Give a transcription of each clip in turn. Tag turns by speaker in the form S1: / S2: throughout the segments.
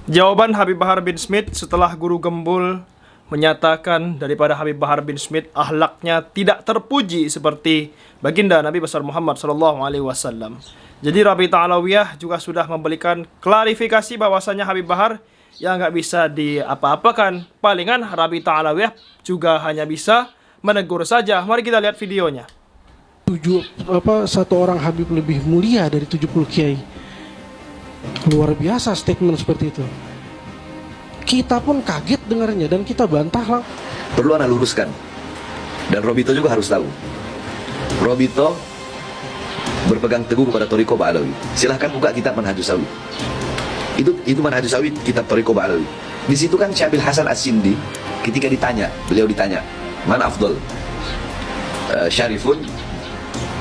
S1: Jawaban Habib Bahar bin Smith setelah Guru Gembul menyatakan daripada Habib Bahar bin Smith akhlaknya tidak terpuji seperti baginda Nabi besar Muhammad SAW. Jadi Rabitah Alawiyah juga sudah memberikan klarifikasi bahwasanya Habib Bahar yang nggak bisa diapa-apakan. Palingan Rabitah Alawiyah juga hanya bisa menegur saja. Mari kita lihat videonya.
S2: Satu orang Habib lebih mulia dari 70 kiai. Luar biasa statement seperti itu. Kita pun kaget dengarnya dan kita bantah lah.
S3: Perlu anak luruskan. Dan Robito juga harus tahu. Robito berpegang teguh kepada Thariqah Ba'alawi. Silahkan buka kitab Manhajus Sawi. Itu Manhajus Sawi, kitab Thariqah Ba'alawi. Di situ kan Syabil Hasan As-Sindi ketika beliau ditanya, "Man afdal? Syarifun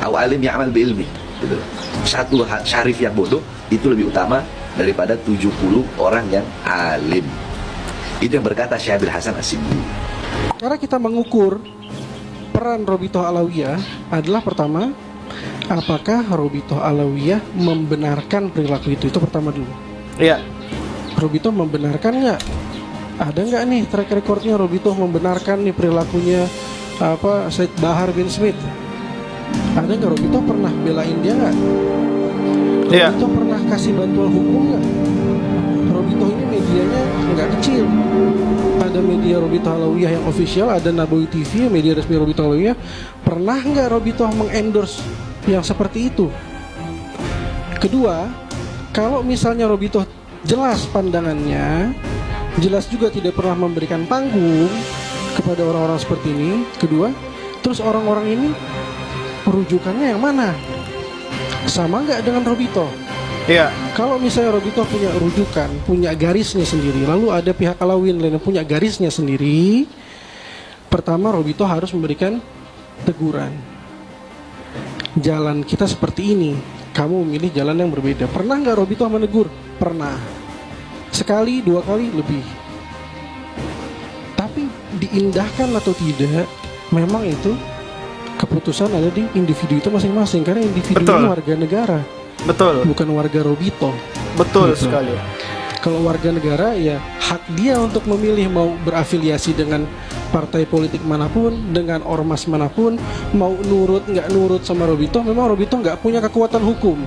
S3: atau alim ya'mal bi'ilmi?" Gitu. Satu syarif yang bodoh itu lebih utama daripada 70 orang yang alim. Itu yang berkata Syabil Hasan As-Sindi.
S2: Cara kita mengukur peran Robitoh Alawiyah adalah pertama, apakah Robitoh Alawiyah membenarkan perilaku itu? Itu pertama dulu.
S1: Iya.
S2: Robitoh membenarkan nggak? Ada nggak nih track recordnya Robitoh membenarkan nih perilakunya Syed Bahar bin Smith? Ada nggak Robitoh pernah belain dia nggak?
S1: Iya.
S2: Robitoh pernah kasih bantuan hukum nggak? Robitoh ini medianya nggak kecil. Ada media Robitoh Alawiyah yang official, ada Nabawi TV, media resmi Robitoh Alawiyah. Pernah nggak Robitoh mengendorse yang seperti itu? Kedua, kalau misalnya Robitoh jelas pandangannya, jelas juga tidak pernah memberikan panggung kepada orang-orang seperti ini. Kedua, terus orang-orang ini rujukannya yang mana? Sama nggak dengan Robitoh?
S1: Iya.
S2: Kalau misalnya Robitoh punya rujukan, punya garisnya sendiri, lalu ada pihak Alawiyah lain yang punya garisnya sendiri, pertama Robitoh harus memberikan teguran. Jalan kita seperti ini, kamu memilih jalan yang berbeda. Pernah nggak Robitoh menegur? Pernah. Sekali, dua kali, lebih. Tapi diindahkan atau tidak, memang itu keputusan ada di individu itu masing-masing. Karena individu
S1: Betul.
S2: ini warga negara,
S1: Betul.
S2: bukan warga Robitoh.
S1: Betul
S2: Gitu.
S1: sekali.
S2: Kalau warga negara ya hak dia untuk memilih mau berafiliasi dengan partai politik manapun, dengan ormas manapun, mau nurut nggak nurut sama Robitoh. Memang Robitoh nggak punya kekuatan hukum.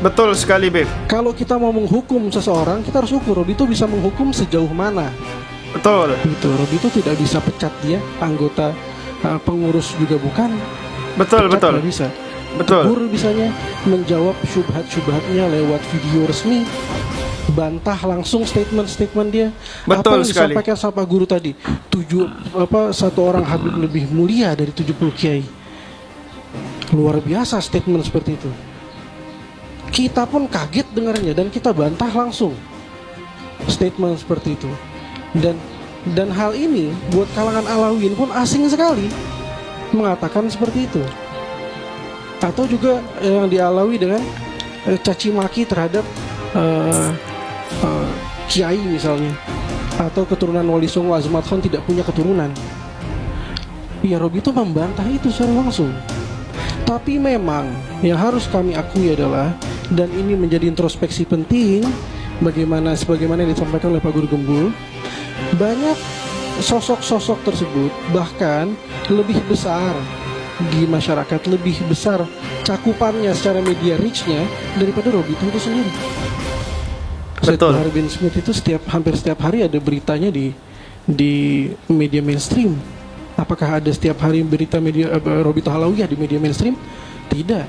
S1: Betul sekali, Beb.
S2: Kalau kita mau menghukum seseorang, kita harus ukur Robitoh bisa menghukum sejauh mana.
S1: Betul.
S2: Gitu, Robitoh tidak bisa pecat dia, anggota pengurus juga bukan.
S1: Betul,
S2: Pecat
S1: betul.
S2: nggak bisa.
S1: Betul.
S2: Tegur bisanya, menjawab syubhat-syubhatnya lewat video resmi, bantah langsung statement-statement dia.
S1: Betul
S2: Apa yang
S1: sekali.
S2: disampaikan sama Pak Guru tadi, satu orang Habib lebih mulia dari 70 kiai. Luar biasa statement seperti itu. Kita pun kaget dengarnya dan kita bantah langsung statement seperti itu. Dan hal ini buat kalangan Alawiyin pun asing sekali mengatakan seperti itu. Atau juga yang dialawi dengan caci maki terhadap kiai misalnya, atau keturunan Wali Songo Azmat Khan tidak punya keturunan. Ya Robitoh membantah itu secara langsung. Tapi memang yang harus kami akui adalah, dan ini menjadi introspeksi penting, sebagaimana yang disampaikan oleh Pak Guru Gembul, banyak sosok-sosok tersebut bahkan lebih besar di masyarakat, lebih besar cakupannya secara media reach-nya daripada Robitoh itu sendiri. Syed
S1: Betul.
S2: Bahar bin Smith itu hampir setiap hari ada beritanya di media mainstream. Apakah ada setiap hari berita media Robitoh Alawiyah di media mainstream? Tidak.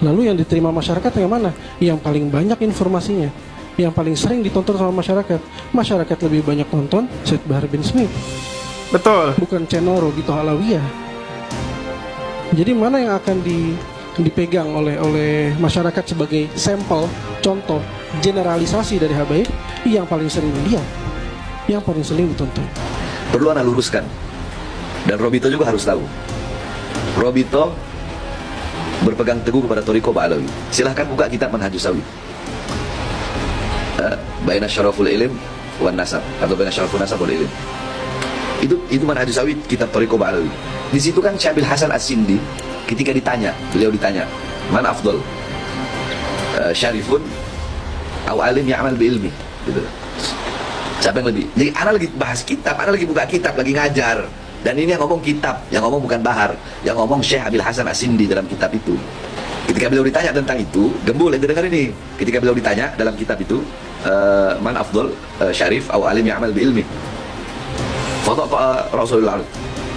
S2: Lalu yang diterima masyarakat yang mana? Yang paling banyak informasinya, yang paling sering ditonton sama masyarakat. Masyarakat lebih banyak nonton Syed Bahar bin Smith,
S1: Betul.
S2: bukan channel Robitoh Alawiyah. Jadi mana yang akan dipegang oleh masyarakat sebagai sampel, contoh, generalisasi dari habaib? Yang paling sering dilihat, yang paling sering ditonton.
S3: Perlu anak luruskan. Dan Robito juga harus tahu. Robito berpegang teguh kepada Thariqah Ba'alawi. Silahkan buka kitab Manhajus Sawi. Baina Syaraful Ilm wan Nasab, atau Baina Syaraful Nasab wal Ilm. Itu Manhajus Sawi, kitab Thariqah Ba'alawi. Di situ kan Syabil Hasan As-Sindi ketika beliau ditanya, "Man afdal? Syarifun atau alim ya'mal bi'ilmi?" Gitu. Siapa yang lebih? Jadi anak lagi bahas kitab, anak lagi buka kitab, lagi ngajar. Dan ini yang ngomong kitab, yang ngomong bukan Bahar, yang ngomong Syekh Abil Hasan As-Sindi dalam kitab itu. Ketika beliau ditanya tentang itu, Gembul yang dengar ini. Ketika beliau ditanya dalam kitab itu, man afdol syarif atau alim yang amal bi ilmi. Foto Rasulullah,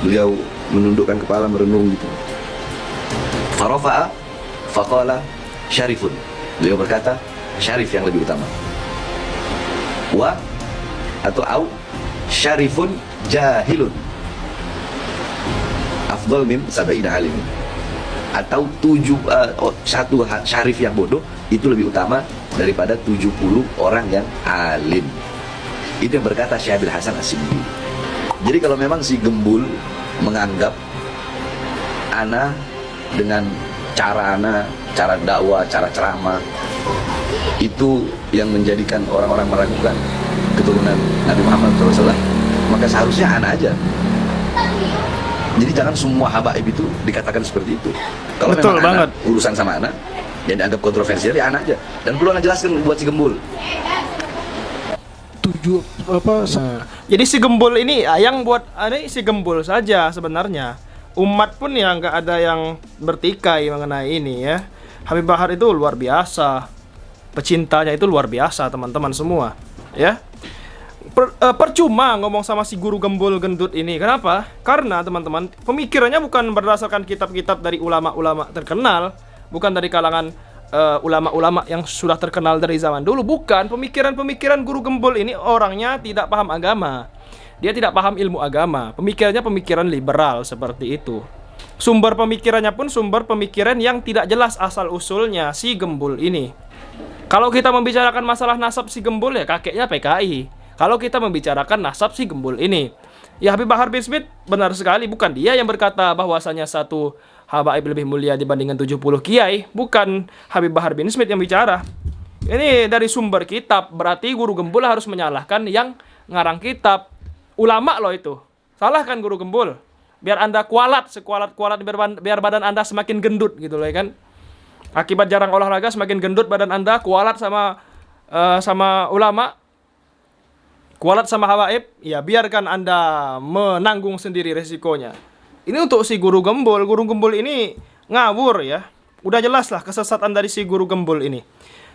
S3: beliau menundukkan kepala merenung gitu. Farafa'a faqala syarifun. Beliau berkata, syarif yang lebih utama. Wa atau au syarifun jahilun afdal min sab'ina alim. Atau satu syarif yang bodoh itu lebih utama daripada 70 orang yang alim. Itu yang berkata Syekh Abil Hasan As-Sindi. Jadi kalau memang si Gembul menganggap ana dengan cara dakwah, cara ceramah itu yang menjadikan orang-orang meragukan keturunan Nabi Muhammad SAW, maka seharusnya ana aja. Jadi jangan semua habaib itu dikatakan seperti itu. Kalau
S1: Betul
S3: memang
S1: banget.
S3: urusan sama anak yang dianggap kontroversial ya anak aja. Dan perlu anak jelaskan buat si Gembul.
S1: Jadi si Gembul ini yang buat ini si Gembul saja sebenarnya. Umat pun ya nggak ada yang bertikai mengenai ini ya. Habib Bahar itu luar biasa. Pecintanya itu luar biasa teman-teman semua ya. Percuma ngomong sama si guru Gembul gendut ini. Kenapa? Karena teman-teman pemikirannya bukan berdasarkan kitab-kitab dari ulama-ulama terkenal, bukan dari kalangan ulama-ulama yang sudah terkenal dari zaman dulu. Bukan, pemikiran-pemikiran guru Gembul ini orangnya tidak paham agama. Dia tidak paham ilmu agama. Pemikirannya pemikiran liberal seperti itu. Sumber pemikirannya pun sumber pemikiran yang tidak jelas asal-usulnya si Gembul ini. Kalau kita membicarakan masalah nasab si Gembul ya kakeknya PKI. Kalau kita membicarakan nasab si Gembul ini, ya Habib Bahar bin Smith benar sekali, bukan dia yang berkata bahwasanya satu habaib lebih mulia dibandingkan 70 kiai. Bukan Habib Bahar bin Smith yang bicara. Ini dari sumber kitab. Berarti guru Gembul harus menyalahkan yang ngarang kitab. Ulama loh itu. Salahkan guru Gembul. Biar Anda kualat, sekualat-kualat, biar badan Anda semakin gendut gitu loh ya kan. Akibat jarang olahraga semakin gendut badan Anda, kualat sama ulama, kualat sama habaib, ya biarkan Anda menanggung sendiri resikonya. Ini untuk si guru Gembul. Guru Gembul ini ngawur ya. Udah jelas lah kesesatan dari si guru Gembul ini.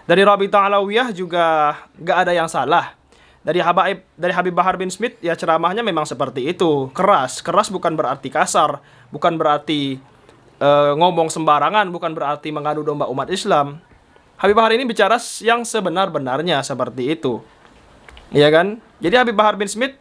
S1: Dari Rabithah Alawiyah juga gak ada yang salah. Dari Habib Bahar bin Smith ya ceramahnya memang seperti itu. Keras bukan berarti kasar, bukan berarti ngomong sembarangan, bukan berarti mengadu domba umat Islam. Habib Bahar ini bicara yang sebenar-benarnya seperti itu. Iya kan? Jadi Habib Bahar bin Smith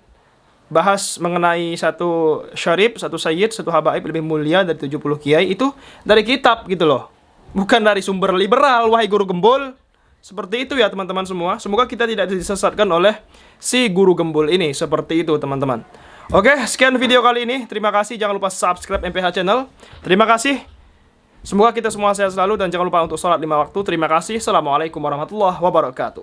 S1: bahas mengenai satu syarif, satu sayyid, satu habaib lebih mulia dari 70 kiai itu dari kitab gitu loh. Bukan dari sumber liberal, wahai guru Gembul. Seperti itu ya teman-teman semua. Semoga kita tidak disesatkan oleh si guru Gembul ini. Seperti itu teman-teman. Oke, sekian video kali ini. Terima kasih. Jangan lupa subscribe MPH Channel. Terima kasih. Semoga kita semua sehat selalu dan jangan lupa untuk sholat 5 waktu. Terima kasih. Assalamualaikum warahmatullahi wabarakatuh.